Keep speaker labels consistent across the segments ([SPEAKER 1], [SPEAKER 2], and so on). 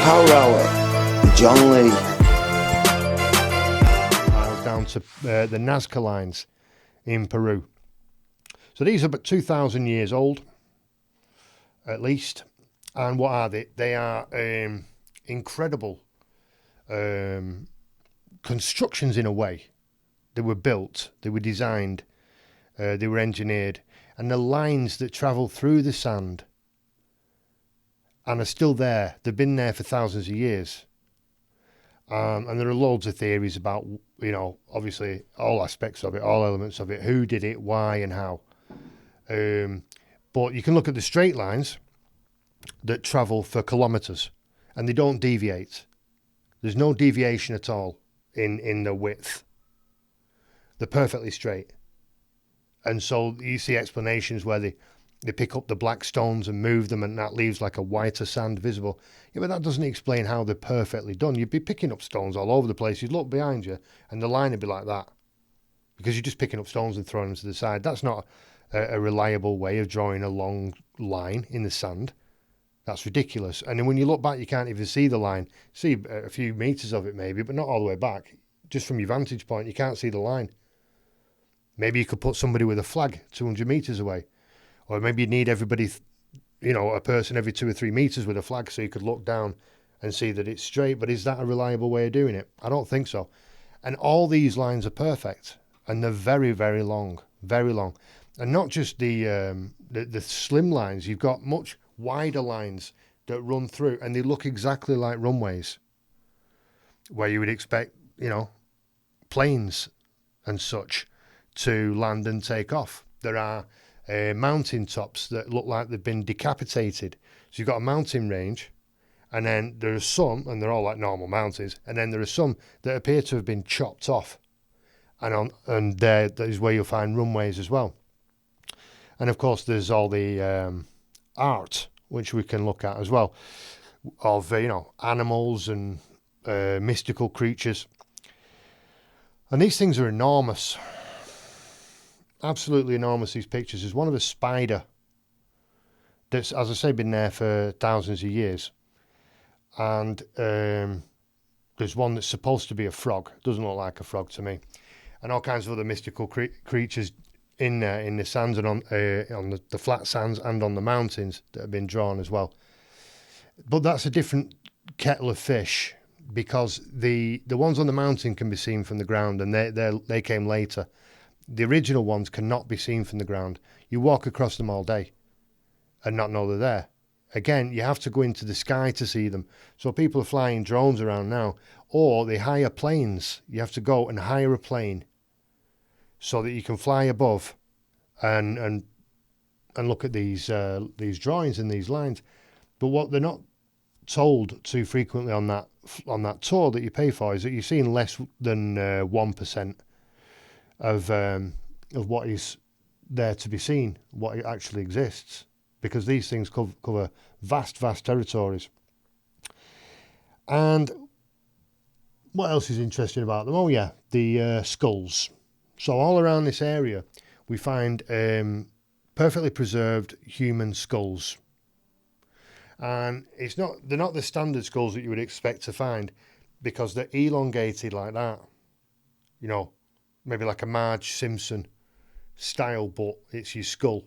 [SPEAKER 1] Power Hour with John Lee.
[SPEAKER 2] Down to the Nazca Lines in Peru. So these are about 2,000 years old, at least. And what are they? They are incredible constructions in a way. They were built, they were designed, they were engineered, and the lines that travel through the sand and are still there. They've been there for thousands of years. And there are loads of theories about, obviously all aspects of it, all elements of it, who did it, why and how. But you can look at the straight lines that travel for kilometres and they don't deviate. There's no deviation at all in the width. They're perfectly straight. And so you see explanations where they pick up the black stones and move them and that leaves like a whiter sand visible. Yeah, but that doesn't explain how they're perfectly done. You'd be picking up stones all over the place. You'd look behind you and the line would be like that because you're just picking up stones and throwing them to the side. That's not a reliable way of drawing a long line in the sand. That's ridiculous. And then when you look back, you can't even see the line. See a few metres of it maybe, but not all the way back. Just from your vantage point, you can't see the line. Maybe you could put somebody with a flag 200 metres away. Or maybe you need everybody, a person every 2 or 3 metres with a flag so you could look down and see that it's straight. But is that a reliable way of doing it? I don't think so. And all these lines are perfect. And they're very, very long. Very long. And not just the slim lines. You've got much wider lines that run through. And they look exactly like runways. Where you would expect, planes and such to land and take off. There are mountain tops that look like they've been decapitated. So you've got a mountain range, and then there are some, and they're all like normal mountains, and then there are some that appear to have been chopped off, and that is where you'll find runways as well. And of course, there's all the art which we can look at as well of animals and mystical creatures, and these things are enormous. Absolutely enormous, these pictures. There's one of a spider that's, as I say, been there for thousands of years. And there's one that's supposed to be a frog. Doesn't look like a frog to me. And all kinds of other mystical creatures in there, in the sands and on the flat sands and on the mountains that have been drawn as well. But that's a different kettle of fish because the ones on the mountain can be seen from the ground and they came later. The original ones cannot be seen from the ground. You walk across them all day and not know they're there. Again, you have to go into the sky to see them. So people are flying drones around now, or they hire planes. You have to go and hire a plane so that you can fly above and look at these drawings and these lines. But what they're not told too frequently on that tour that you pay for is that you're seeing less than 1%. Of what is there to be seen, what it actually exists, because these things cover vast territories. And what else is interesting about them? Oh yeah, the skulls. So all around this area we find perfectly preserved human skulls, and they're not the standard skulls that you would expect to find because they're elongated like that, maybe like a Marge Simpson style, but it's your skull.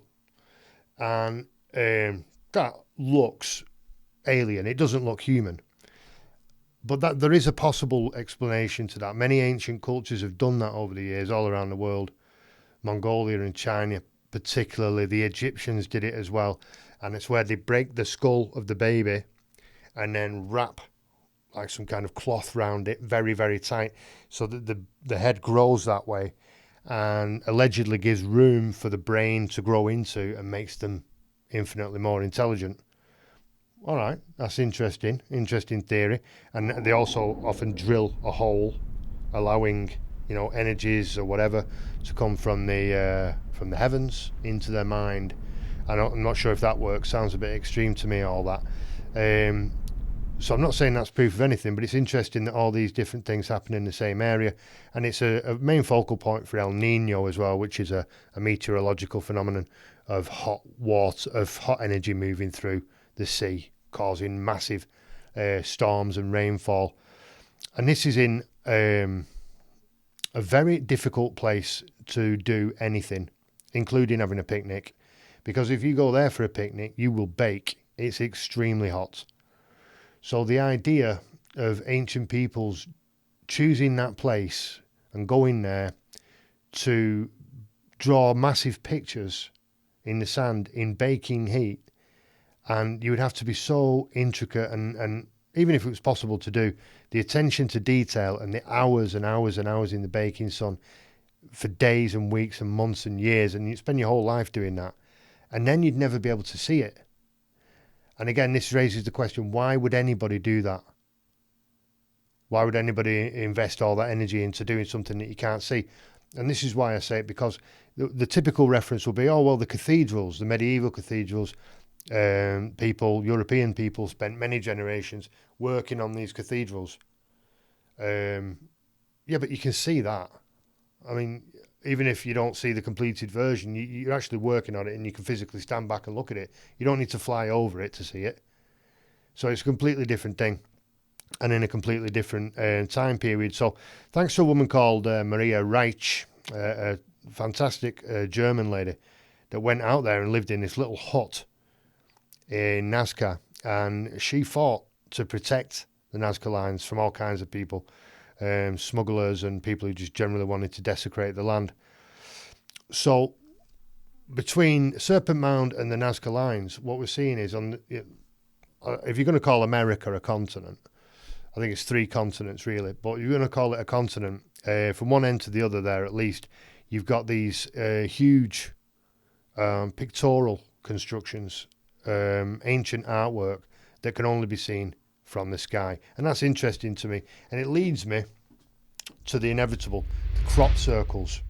[SPEAKER 2] And that looks alien. It doesn't look human. But there is a possible explanation to that. Many ancient cultures have done that over the years all around the world. Mongolia and China particularly. The Egyptians did it as well. And it's where they break the skull of the baby and then wrap like some kind of cloth round it very, very tight so that the head grows that way and allegedly gives room for the brain to grow into and makes them infinitely more intelligent. All right, that's interesting theory. And they also often drill a hole, allowing energies or whatever to come from the heavens into their mind. I'm not sure if that works. Sounds a bit extreme to me, all that. So I'm not saying that's proof of anything, but it's interesting that all these different things happen in the same area. And it's a main focal point for El Nino as well, which is a meteorological phenomenon of hot energy moving through the sea, causing massive storms and rainfall. And this is in a very difficult place to do anything, including having a picnic. Because if you go there for a picnic, you will bake. It's extremely hot. So the idea of ancient peoples choosing that place and going there to draw massive pictures in the sand in baking heat, and you would have to be so intricate and even if it was possible to do, the attention to detail and the hours and hours and hours in the baking sun for days and weeks and months and years, and you'd spend your whole life doing that, and then you'd never be able to see it. And again, this raises the question, why would anybody do that? Why would anybody invest all that energy into doing something that you can't see? And this is why I say it, because the typical reference will be, oh, well, the cathedrals, the medieval cathedrals, European people spent many generations working on these cathedrals. Yeah, but you can see that. I mean, even if you don't see the completed version, you're actually working on it and you can physically stand back and look at it. You don't need to fly over it to see it. So it's a completely different thing and in a completely different time period. So thanks to a woman called Maria Reich, a fantastic German lady that went out there and lived in this little hut in Nazca, and she fought to protect the Nazca Lines from all kinds of people, smugglers and people who just generally wanted to desecrate the land. So between Serpent Mound and the Nazca Lines, what we're seeing is, if you're going to call America a continent, I think it's 3 continents really, but you're going to call it a continent, from one end to the other there at least, you've got these huge pictorial constructions, ancient artwork that can only be seen from the sky. And that's interesting to me. And it leads me to the inevitable, the crop circles.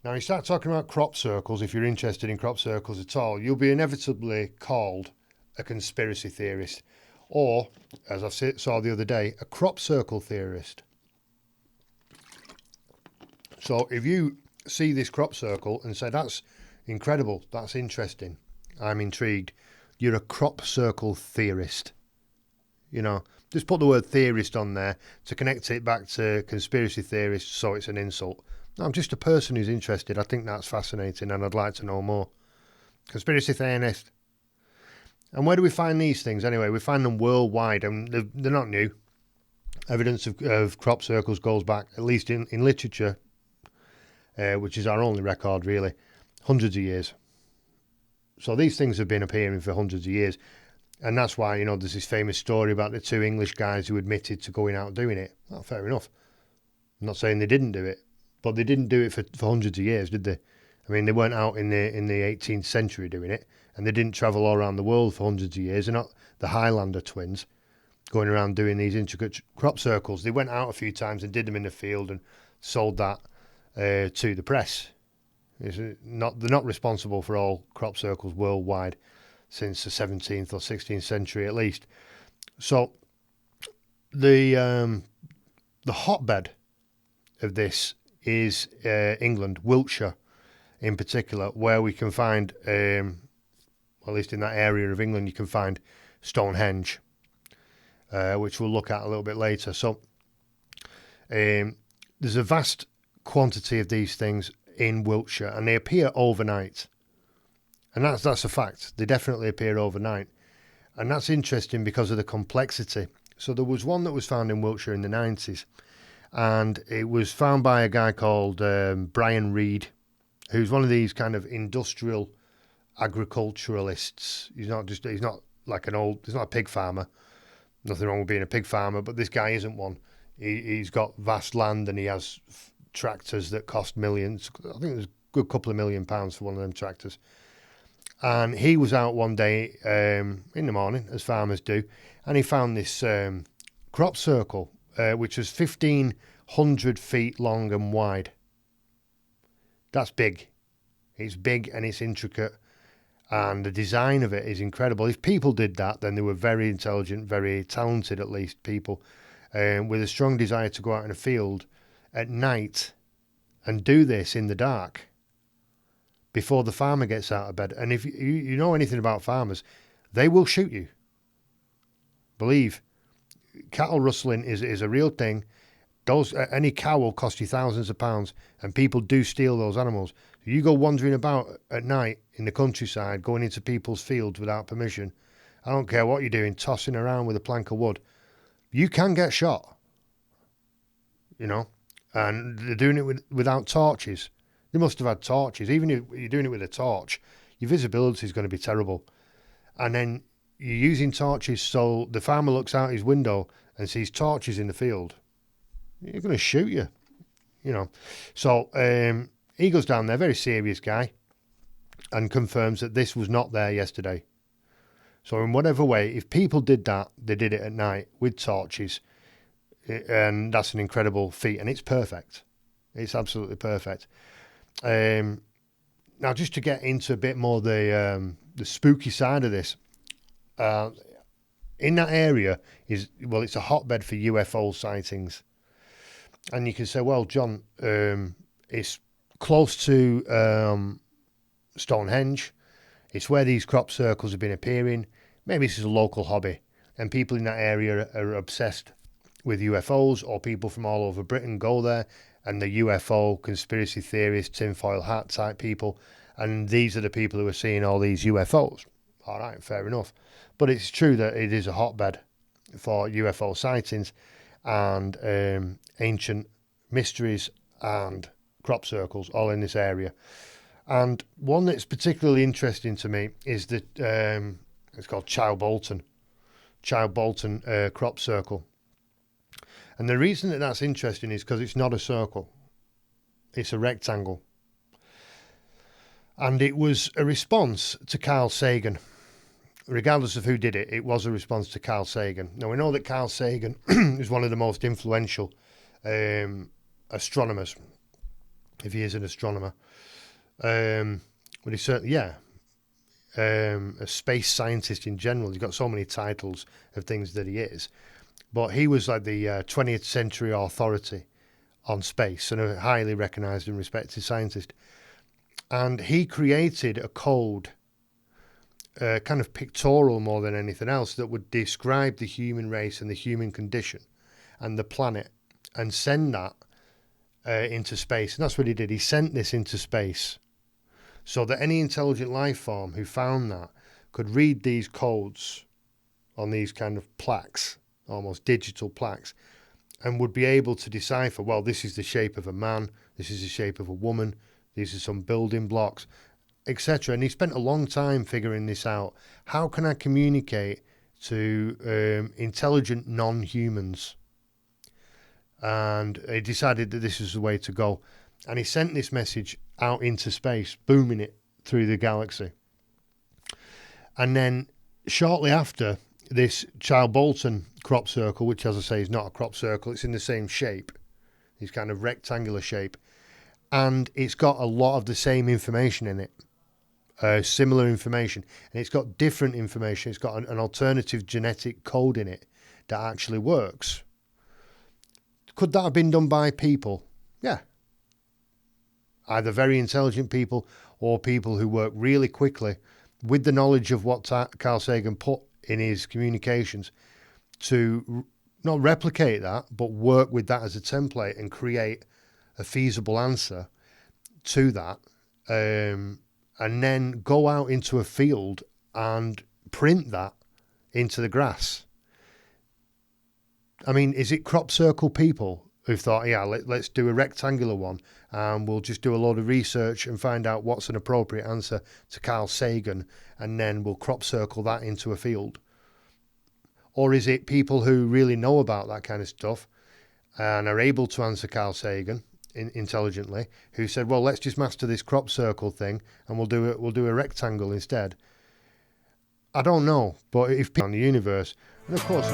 [SPEAKER 2] Now, you start talking about crop circles, if you're interested in crop circles at all, you'll be inevitably called a conspiracy theorist. Or, as I saw the other day, a crop circle theorist. So if you see this crop circle and say, that's incredible, that's interesting, I'm intrigued, you're a crop circle theorist. You know, just put the word theorist on there to connect it back to conspiracy theorists so it's an insult. No, I'm just a person who's interested. I think that's fascinating and I'd like to know more. Conspiracy theorist. And where do we find these things anyway? We find them worldwide, and they're not new. Evidence of crop circles goes back, at least in literature, which is our only record really, hundreds of years. So these things have been appearing for hundreds of years. And that's why, you know, there's this famous story about the 2 English guys who admitted to going out doing it. Well, fair enough. I'm not saying they didn't do it, but they didn't do it for hundreds of years, did they? I mean, they weren't out in the 18th century doing it, and they didn't travel all around the world for hundreds of years. They're not the Highlander twins going around doing these intricate crop circles. They went out a few times and did them in the field and sold that to the press. They're not responsible for all crop circles worldwide since the 17th or 16th century at least. So the hotbed of this is England, Wiltshire in particular, where we can find, at least in that area of England, you can find Stonehenge, which we'll look at a little bit later. So there's a vast quantity of these things in Wiltshire, and they appear overnight. And that's a fact. They definitely appear overnight. And that's interesting because of the complexity. So there was one that was found in Wiltshire in the 90s, and it was found by a guy called Brian Reed, who's one of these kind of industrial agriculturalists. He's not a pig farmer. Nothing wrong with being a pig farmer, but this guy isn't one. He's got vast land and he has tractors that cost millions. I think there's a good couple of £1 million for one of them tractors. And he was out one day in the morning, as farmers do, and he found this crop circle, which was 1,500 feet long and wide. That's big. It's big and it's intricate, and the design of it is incredible. If people did that, then they were very intelligent, very talented, at least, people, with a strong desire to go out in a field at night and do this in the dark before the farmer gets out of bed. And if you know anything about farmers, they will shoot you. Believe cattle rustling is a real thing. Those any cow will cost you thousands of pounds, and people do steal those animals. You go wandering about at night in the countryside, going into people's fields without permission. I don't care what you're doing, tossing around with a plank of wood. You can get shot, you know, and they're doing it without torches. They must have had torches. Even if you're doing it with a torch, your visibility is going to be terrible. And then you're using torches, so the farmer looks out his window and sees torches in the field. You're going to shoot you, you know. So he goes down there, very serious guy, and confirms that this was not there yesterday. So in whatever way, if people did that, they did it at night with torches, and that's an incredible feat, and it's perfect. It's absolutely perfect. Now, just to get into a bit more the spooky side of this, in that area it's a hotbed for UFO sightings. And you can say, well, John, it's close to Stonehenge. It's where these crop circles have been appearing. Maybe this is a local hobby, and people in that area are obsessed with UFOs, or people from all over Britain go there, and the UFO conspiracy theorists, tinfoil hat type people, and these are the people who are seeing all these UFOs. All right, fair enough. But it's true that it is a hotbed for UFO sightings and ancient mysteries and crop circles all in this area. And one that's particularly interesting to me is that it's called Chowbolton crop circle. And the reason that that's interesting is because it's not a circle. It's a rectangle. And it was a response to Carl Sagan. Regardless of who did it, it was a response to Carl Sagan. Now, we know that Carl Sagan is one of the most influential astronomers, if he is an astronomer. But he's certainly, a space scientist in general. He's got so many titles of things that he is. But he was like the 20th century authority on space, and a highly recognised and respected scientist. And he created a code, kind of pictorial more than anything else, that would describe the human race and the human condition and the planet, and send that into space. And that's what he did. He sent this into space so that any intelligent life form who found that could read these codes on these kind of plaques, almost digital plaques, and would be able to decipher, well, this is the shape of a man, this is the shape of a woman, these are some building blocks, etc. And he spent a long time figuring this out. How can I communicate to intelligent non-humans? And he decided that this was the way to go. And he sent this message out into space, booming it through the galaxy. And then shortly after, this Chowbolton crop circle, which, as I say, is not a crop circle, it's in the same shape, this kind of rectangular shape, and it's got a lot of the same information in it, similar information, and it's got different information. It's got an alternative genetic code in it that actually works. Could that have been done by people? Yeah. Either very intelligent people or people who work really quickly with the knowledge of what Carl Sagan put in his communications to not replicate that, but work with that as a template and create a feasible answer to that, and then go out into a field and print that into the grass. I mean, is it crop circle people who've thought, yeah, let's do a rectangular one, and we'll just do a lot of research and find out what's an appropriate answer to Carl Sagan, and then we'll crop circle that into a field? Or is it people who really know about that kind of stuff and are able to answer Carl Sagan intelligently, who said, well, let's just master this crop circle thing and we'll do a rectangle instead? I don't know, but if people on the universe, and of course,